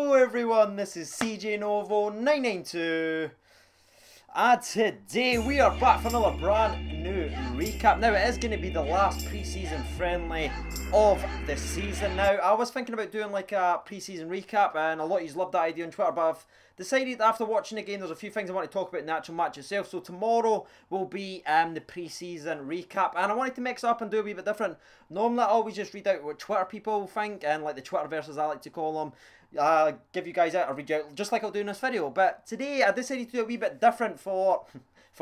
Hello everyone, this is CJ Novo 992 and today we are back for another brand new recap. Now it is going to be the last pre-season friendly of the season. Now I was thinking about doing like a pre-season recap and a lot of you loved that idea on Twitter, but I've decided after watching the game there's a few things I want to talk about in the actual match itself. So tomorrow will be the pre-season recap and I wanted to mix up and do a wee bit different. Normally I always just read out what Twitter people think and like the Twitterverse I like to call them. Give you guys out a read out just like I'll do in this video, but today I decided to do a wee bit different for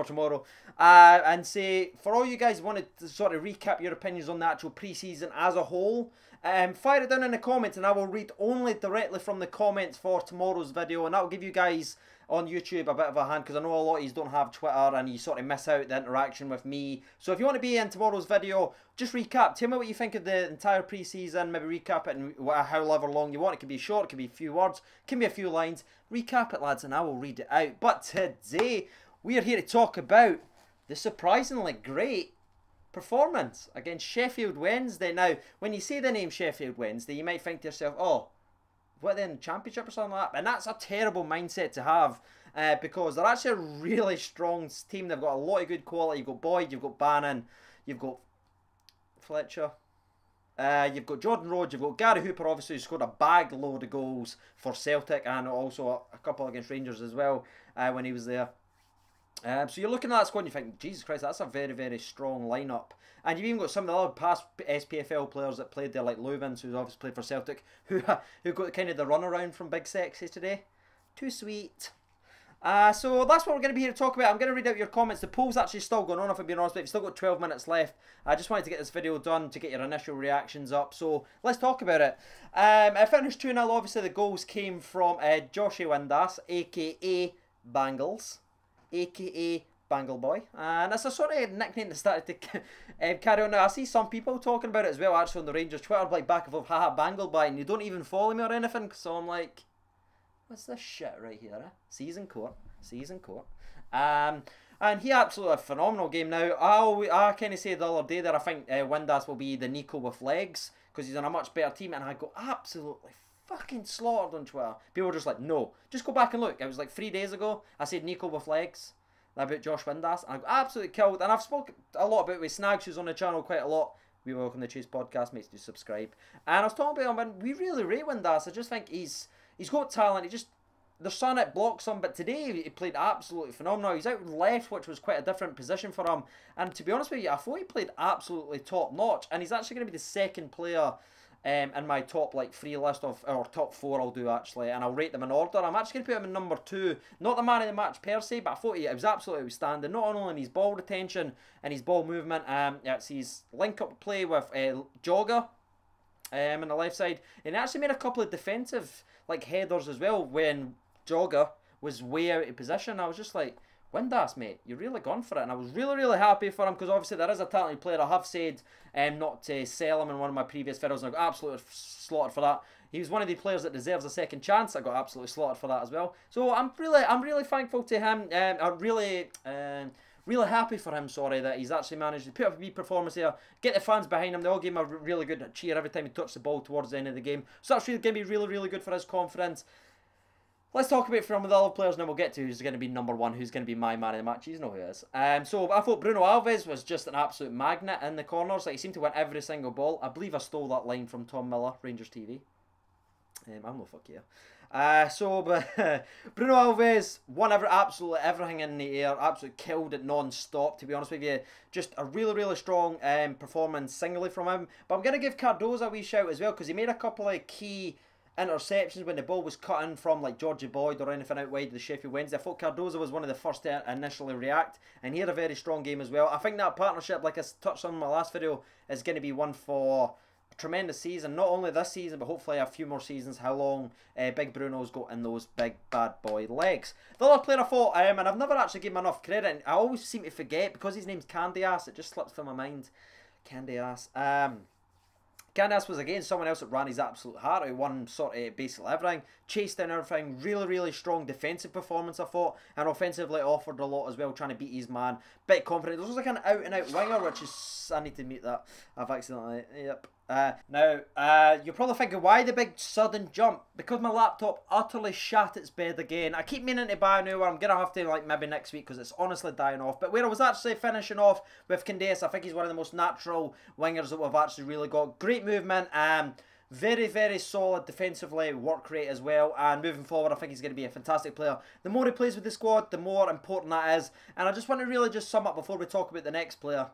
tomorrow and say for all you guys who wanted to sort of recap your opinions on the actual pre-season as a whole, fire it down in the comments and I will read only directly from the comments for tomorrow's video, and that will give you guys on YouTube a bit of a hand because I know a lot of you don't have Twitter and you sort of miss out the interaction with me. So if you want to be in tomorrow's video, just recap. Tell me what you think of the entire pre-season. Maybe recap it in however long you want. It can be short, it can be a few words, it can be a few lines. Recap it, lads, and I will read it out. But today, we are here to talk about the surprisingly great performance against Sheffield Wednesday. Now, when you say the name Sheffield Wednesday, you might think to yourself, oh, what, then Championship or something like that? And that's a terrible mindset to have because they're actually a really strong team. They've got a lot of good quality. You've got Boyd, you've got Bannon, you've got Fletcher, you've got Jordan Rhodes, you've got Gary Hooper, obviously, who scored a bag load of goals for Celtic and also a couple against Rangers as well when he was there. So you're looking at that squad and you think, Jesus Christ, that's a very, very strong lineup. And you've even got some of the other past SPFL players that played there, like Lubins, who's obviously played for Celtic, who got kind of the runaround from Big Sexy today. Too sweet. So that's what we're going to be here to talk about. I'm going to read out your comments. The poll's actually still going on, if I'm being honest, but you've still got 12 minutes left. I just wanted to get this video done to get your initial reactions up. So let's talk about it. I finished 2-0. Obviously, the goals came from Joshy Windass, a.k.a. Bangles, a.k.a. Bangle Boy, and it's a sort of nickname that started to carry on now. I see some people talking about it as well, actually, on the Rangers Twitter, like back and forth, haha, Bangle Boy, and you don't even follow me or anything, so I'm like, what's this shit right here, eh? Season court. And he absolutely a phenomenal game. Now, I kind of said the other day that I think Windass will be the Nico with legs, because he's on a much better team, and I got absolutely fucking slaughtered on Twitter. People were just like, no, just go back and look. It was like 3 days ago, I said Nico with legs about Josh Windass, and I got absolutely killed. And I've spoken a lot about it with Snags, who's on the channel quite a lot. We welcome the Chase podcast, mates, do subscribe. And I was talking about him, and we really rate Windass. I just think he's got talent. There's something that blocks him, but today he played absolutely phenomenal. He's out left, which was quite a different position for him. And to be honest with you, I thought he played absolutely top notch, and he's actually going to be the second player in my top like 3 list of, or top 4 I'll do actually, and I'll rate them in order. I'm actually going to put him in number 2, not the man of the match per se, but I thought it was absolutely outstanding, not only in his ball retention and his ball movement, it's his link up play with Jogger on the left side, and he actually made a couple of defensive like headers as well when Jogger was way out of position. I was just like, Windass, mate, you're really gone for it, and I was really, really happy for him because obviously there is a talented player. I have said not to sell him in one of my previous videos, and I got absolutely slaughtered for that. He was one of the players that deserves a second chance. I got absolutely slaughtered for that as well. So I'm really thankful to him. I'm really happy for him. Sorry, that he's actually managed to put up a wee performance here, get the fans behind him. They all gave him a really good cheer every time he touched the ball towards the end of the game. So that's really going to be really, really good for his confidence. Let's talk about from the other players, and then we'll get to who's going to be number 1, who's going to be my man of the match. You know who he is. So I thought Bruno Alves was just an absolute magnet in the corners. Like, he seemed to win every single ball. I believe I stole that line from Tom Miller, Rangers TV. I'm no fuck here. But Bruno Alves won absolutely everything in the air. Absolutely killed it non-stop, to be honest with you. Just a really, really strong performance singly from him. But I'm going to give Cardozo a wee shout as well, because he made a couple of key interceptions when the ball was cut in from like Georgie Boyd or anything out wide of the Sheffield Wednesday. I thought Cardozo was one of the first to initially react, and he had a very strong game as well. I think that partnership, like I touched on in my last video, is going to be one for a tremendous season. Not only this season, but hopefully a few more seasons. How long Big Bruno's got in those big bad boy legs. The other player I thought, and I've never actually given him enough credit, and I always seem to forget because his name's Candy Ass, it just slips from my mind. Candy Ass. Windass was again someone else that ran his absolute heart out, won sort of basically everything, chased down everything, really, really strong defensive performance I thought, and offensively offered a lot as well, trying to beat his man, bit confident. This was like an out and out winger, which is, I need to meet that, I've accidentally, yep, You're probably thinking, why the big sudden jump? Because my laptop utterly shat its bed again. I keep meaning to buy a new one. I'm going to have to, like, maybe next week because it's honestly dying off. But where I was actually finishing off with Windass, I think he's one of the most natural wingers that we've actually really got. Great movement, very, very solid defensively, work rate as well, and moving forward I think he's going to be a fantastic player. The more he plays with the squad, the more important that is. And I just want to really just sum up before we talk about the next player.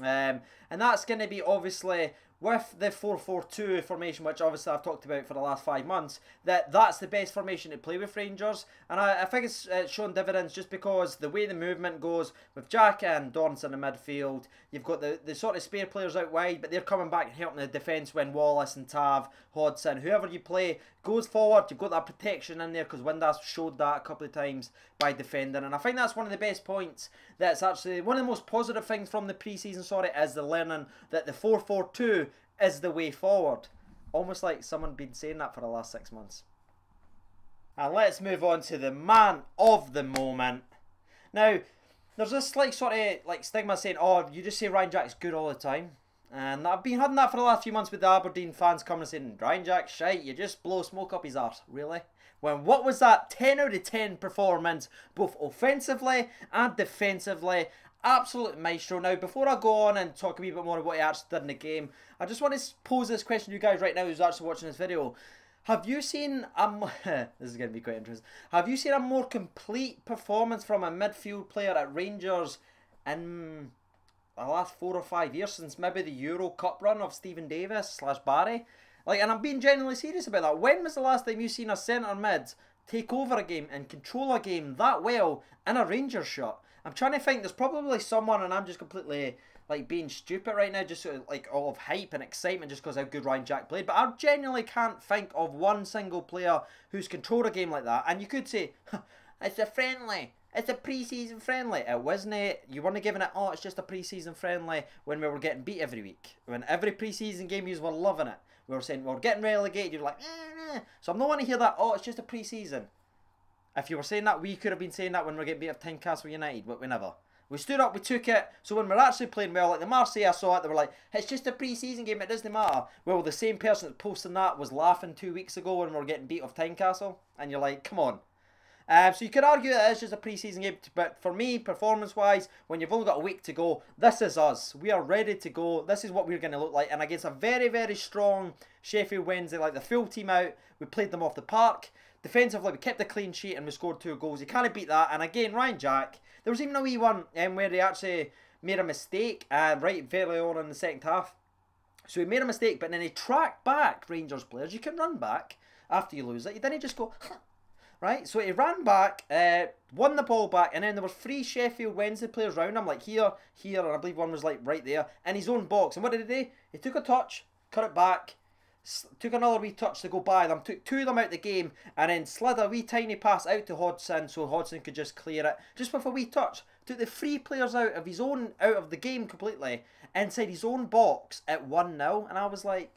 And that's going to be obviously with the 4-4-2 formation, which obviously I've talked about for the last 5 months, that's the best formation to play with Rangers. And I think it's shown dividends just because the way the movement goes with Jack and Dorrance in the midfield, you've got the sort of spare players out wide, but they're coming back and helping the defence when Wallace and Tav, Hodgson, whoever you play goes forward. You've got that protection in there because Windass showed that a couple of times by defending. And I think that's one of the best points. That's actually one of the most positive things from the pre-season, is the learning that the 4-4-2 is the way forward. Almost like someone been saying that for the last 6 months. And let's move on to the man of the moment. Now, there's this slight sort of like stigma saying, oh, you just say Ryan Jack's good all the time. And I've been having that for the last few months with the Aberdeen fans coming and saying, Ryan Jack's shite, you just blow smoke up his arse. Really? When what was that 10 out of 10 performance, both offensively and defensively? Absolute maestro. Now, before I go on and talk a wee bit more about what he actually did in the game, I just want to pose this question to you guys right now who's actually watching this video. Have you seen this is going to be quite interesting. Have you seen a more complete performance from a midfield player at Rangers in the last 4 or 5 years, since maybe the Euro Cup run of Stephen Davis / Barry? Like, and I'm being genuinely serious about that. When was the last time you seen a centre mid take over a game and control a game that well in a Rangers shirt? I'm trying to think. There's probably someone, and I'm just completely like being stupid right now, just sort of like all of hype and excitement just because how good Ryan Jack played. But I genuinely can't think of one single player who's controlled a game like that. And you could say, it's a friendly. It's a pre-season friendly. It wasn't it. You weren't giving it, oh, it's just a pre-season friendly when we were getting beat every week. When every pre-season game you were loving it. We were saying, we're getting relegated. You're like, eh. So I'm not want to hear that, oh, it's just a pre-season. If you were saying that, we could have been saying that when we were getting beat at Tynecastle United, but we never. We stood up, we took it. So when we're actually playing well, like the Marseille, I saw it, they were like, it's just a pre-season game, it doesn't matter. Well, the same person that's posting that was laughing 2 weeks ago when we were getting beat off Tynecastle. And you're like, come on. So you could argue that it's just a pre-season game, but for me, performance-wise, when you've only got a week to go, this is us. We are ready to go. This is what we're going to look like. And against a very, very strong Sheffield Wednesday, like the full team out, we played them off the park. Defensively, we kept a clean sheet and we scored 2 goals. You can't beat that. And again, Ryan Jack, there was even a wee one where he actually made a mistake right very on in the second half. So he made a mistake, but then he tracked back Rangers players. You can run back after you lose it. You didn't just go, right? So he ran back, won the ball back, and then there were 3 Sheffield Wednesday players around him, like here, and I believe one was like right there, in his own box. And what did he do? He took a touch, cut it back, took another wee touch to go by them, took 2 of them out the game, and then slid a wee tiny pass out to Hodgson so Hodgson could just clear it, just with a wee touch. Took the 3 players out of his own, out of the game completely, inside his own box at 1-0, and I was like,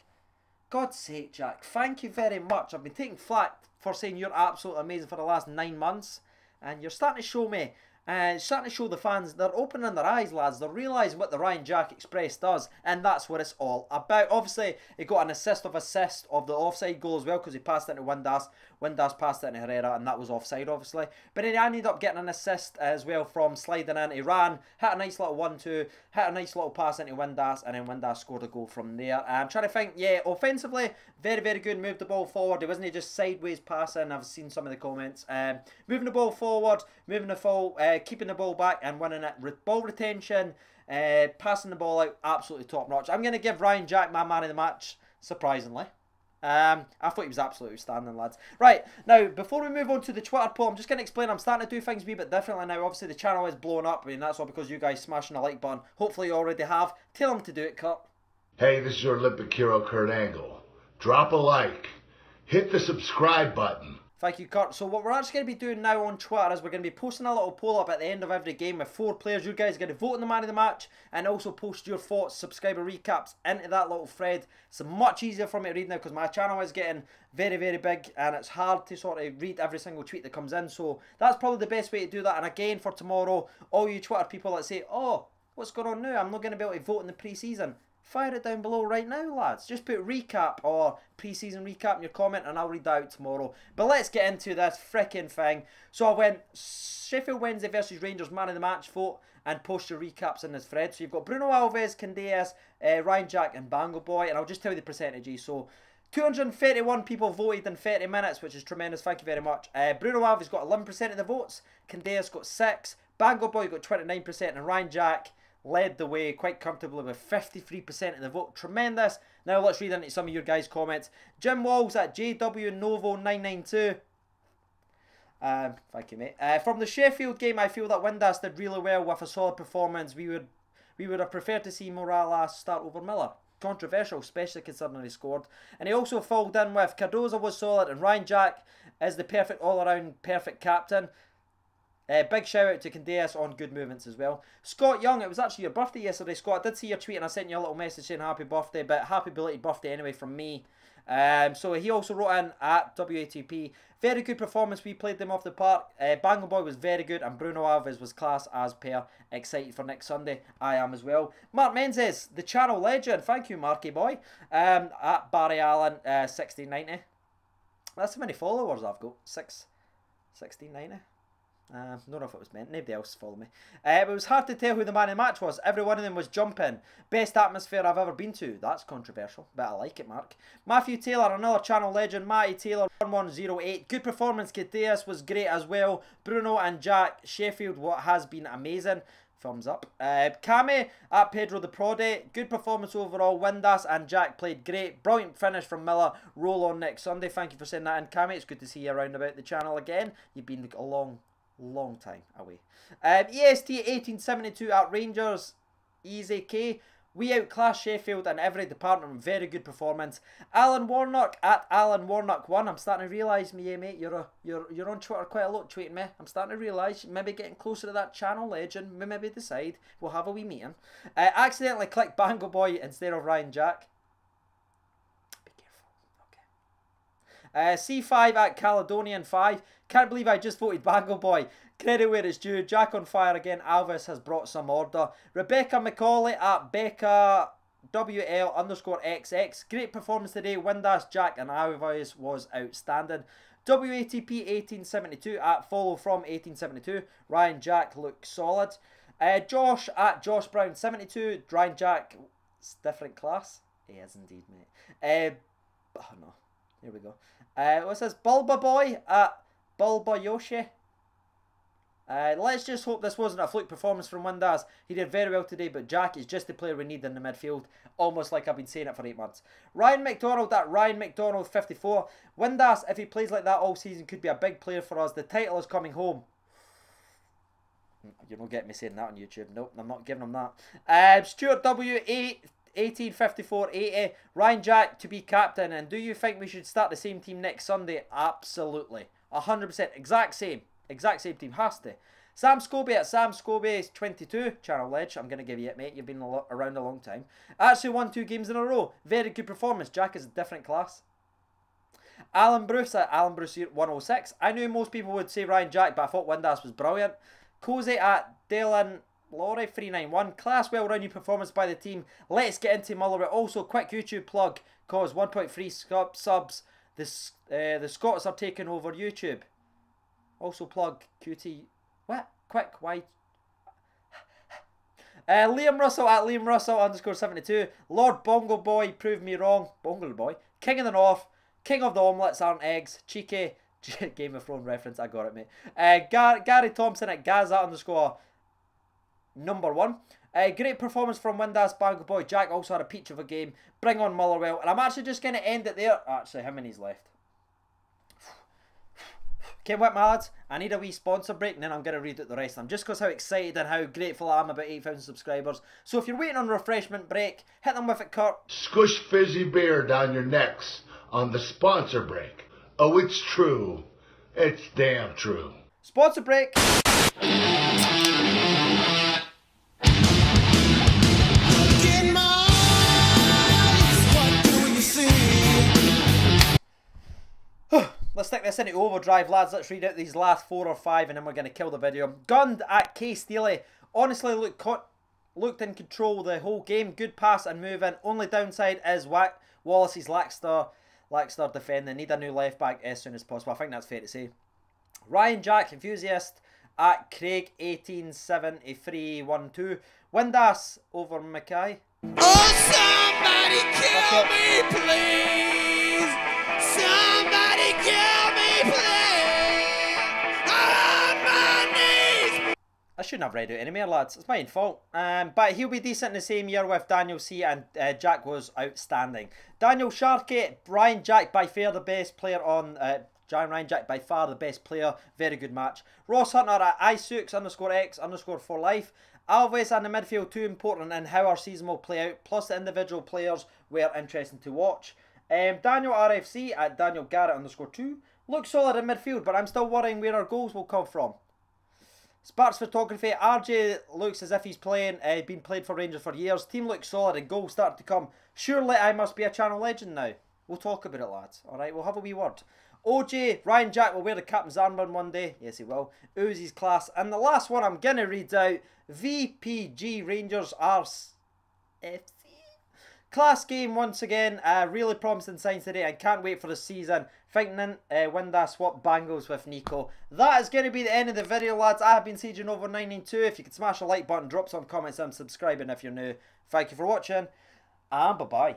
God's sake, Jack, thank you very much. I've been taking flack for saying you're absolutely amazing for the last 9 months, and you're starting to show me, starting to show the fans, they're opening their eyes, lads. They're realising what the Ryan Jack Express does, and that's what it's all about. Obviously, he got an assist of the offside goal as well, because he passed it into Windass. Windass passed it into Herrera, and that was offside, obviously. But then he ended up getting an assist as well from sliding in. He ran, hit a nice little 1-2, hit a nice little pass into Windass, and then Windass scored a goal from there. I'm trying to think, yeah, offensively, very, very good. Moved the ball forward. He wasn't just sideways passing. I've seen some of the comments. Moving the ball forward, moving the ball, keeping the ball back and winning it. Ball retention, passing the ball out, absolutely top notch. I'm going to give Ryan Jack my man of the match, surprisingly. I thought he was absolutely outstanding, lads. Right, now, before we move on to the Twitter poll, I'm just going to explain I'm starting to do things a wee bit differently now. Obviously, the channel is blowing up, and that's all because you guys smashing the like button. Hopefully, you already have. Tell them to do it, Kurt. Hey, this is your Olympic hero, Kurt Angle. Drop a like. Hit the subscribe button. Thank you, Kurt. So what we're actually going to be doing now on Twitter is we're going to be posting a little poll up at the end of every game with 4 players. You guys are going to vote on the man of the match and also post your thoughts, subscriber recaps into that little thread. It's much easier for me to read now because my channel is getting very, very big and it's hard to sort of read every single tweet that comes in. So that's probably the best way to do that. And again, for tomorrow, all you Twitter people that say, oh, what's going on now? I'm not going to be able to vote in the pre-season. Fire it down below right now, lads. Just put recap or pre-season recap in your comment and I'll read that out tomorrow. But let's get into this freaking thing. So I went Sheffield Wednesday versus Rangers man of the match vote and post your recaps in this thread. So you've got Bruno Alves, Candeas, Ryan Jack and Bango Boy. And I'll just tell you the percentages. So 231 people voted in 30 minutes, which is tremendous. Thank you very much. Bruno Alves got 11% of the votes. Candeas got 6%. Bango Boy got 29%. And Ryan Jack led the way quite comfortably with 53% of the vote. Tremendous. Now let's read into some of your guys' comments. Jim Walls at JW Novo992. Thank you, mate. From the Sheffield game, I feel that Windass did really well with a solid performance. We would have preferred to see Morales start over Miller. Controversial, especially considering he scored. And he also followed in with Cardoza was solid and Ryan Jack is the perfect all-around perfect captain. Big shout out to Candeas on good movements as well. Scott Young, it was actually your birthday yesterday, Scott. I did see your tweet and I sent you a little message saying happy birthday, but happy belated birthday anyway from me. So he also wrote in at WATP, very good performance, we played them off the park. Bango Boy was very good and Bruno Alves was class as per. Excited for next Sunday, I am as well. Mark Menzies, the channel legend, thank you Marky Boy. At Barry Allen, 1690. That's how many followers I've got, 1690. Don't know if it was meant. Nobody else followed me. It was hard to tell who the man of the match was. Every one of them was jumping. Best atmosphere I've ever been to. That's controversial, but I like it, Mark. Matthew Taylor, another channel legend. Matty Taylor, 1108. Good performance. Cadeas was great as well. Bruno and Jack. Sheffield, what has been amazing. Thumbs up. Kame at Pedro the Prode. Good performance overall. Windass and Jack played great. Brilliant finish from Miller. Roll on next Sunday. Thank you for saying that in, Kame. It's good to see you around about the channel again. You've been a long time away. EST 1872 at Rangers. Easy K. We outclassed Sheffield in every department. Very good performance. Alan Warnock at Alan Warnock 1. I'm starting to realise, mate, you're on Twitter quite a lot tweeting me. I'm starting to realise maybe getting closer to that channel legend. Maybe decide we'll have a wee meeting. Accidentally clicked Bango Boy instead of Ryan Jack. Be careful. Okay. C5 at Caledonian 5. Can't believe I just voted Bango Boy. Credit where it's due. Jack on fire again. Alves has brought some order. Rebecca Macaulay at Becca WL_XX. Great performance today. Windass, Jack and Alves was outstanding. WATP 1872 at Follow from 1872. Ryan Jack looks solid. Josh at Josh Brown 72. Ryan Jack, it's different class. He is indeed, mate. Oh no. Here we go. What's this? Bulba Boy at Bulba Yoshi. Let's just hope this wasn't a fluke performance from Windass. He did very well today, but Jack is just the player we need in the midfield. Almost like I've been saying it for 8 months. Ryan McDonald at Ryan McDonald 54. Windass, if he plays like that all season, could be a big player for us. The title is coming home. You don't get me saying that on YouTube. Nope, I'm not giving him that. Stuart W8 1854-80. Ryan Jack to be captain. And do you think we should start the same team next Sunday? Absolutely. 100%. Exact same team. Has to. Sam Scobie at Sam Scobie 22. Channel Ledge. I'm going to give you it, mate. You've been around a long time. Actually won 2 games in a row. Very good performance. Jack is a different class. Alan Bruce at Alan Bruce 106. I knew most people would say Ryan Jack, but I thought Windass was brilliant. Cozy at Dylan Laurie 391. Class, well-rounded performance by the team. Let's get into Muller. Also, quick YouTube plug. Cause 1.3 subs. The Scots are taking over YouTube. Also plug QT. What? Quick, why? Liam Russell at Liam Russell _72. Lord Bongo Boy proved me wrong. Bongo Boy. King of the North. King of the omelets aren't eggs. Cheeky. Game of Thrones reference. I got it, mate. Gary Thompson at Gaza _1. Great performance from Windass, Bango Boy. Jack also had a peach of a game. Bring on Motherwell. And I'm actually just going to end it there. Actually, how many's left? Okay, what, my lads? I need a wee sponsor break and then I'm going to read out the rest of them. Just because how excited and how grateful I am about 8,000 subscribers. So if you're waiting on a refreshment break, hit them with it, Kurt. Squish fizzy beer down your necks on the sponsor break. Oh, it's true. It's damn true. Sponsor break. Let's stick this into overdrive, lads. Let's read out these last 4 or 5 and then we're going to kill the video. Gunned at K Steely. Honestly, look, looked in control the whole game. Good pass and moving. Only downside is Wallace's lackster defending. Need a new left back as soon as possible. I think that's fair to say. Ryan Jack, enthusiast at Craig 187312. Windass over Mackay. Oh, somebody kill me, please! Somebody kill me, please! I'm on my knees! I shouldn't have read out any more, lads. It's my own fault. But he'll be decent in the same year with Daniel C. and Jack was outstanding. Daniel Sharkey, Ryan Jack by far the best player on... Ryan Jack by far the best player. Very good match. Ross Hunter at isux_x_for life. Alves and the midfield too important in how our season will play out. Plus the individual players were interesting to watch. Daniel RFC at Daniel Garrett_2. Looks solid in midfield, but I'm still worrying where our goals will come from. Sparks Photography. RJ looks as if he's been played for Rangers for years. Team looks solid and goals starting to come. Surely I must be a channel legend now. We'll talk about it, lads. Alright, we'll have a wee word. OJ, Ryan Jack will wear the captain's armband one day. Yes, he will. Uzi's class. And the last one I'm going to read out. VPG Rangers RFC. Class game once again. Really promising signs today. I can't wait for the season. Fighting Windass swap bangles with Nico. That is going to be the end of the video, lads. I have been CJNovo992. If you could smash a like button, drop some comments and subscribing if you're new. Thank you for watching. And bye-bye.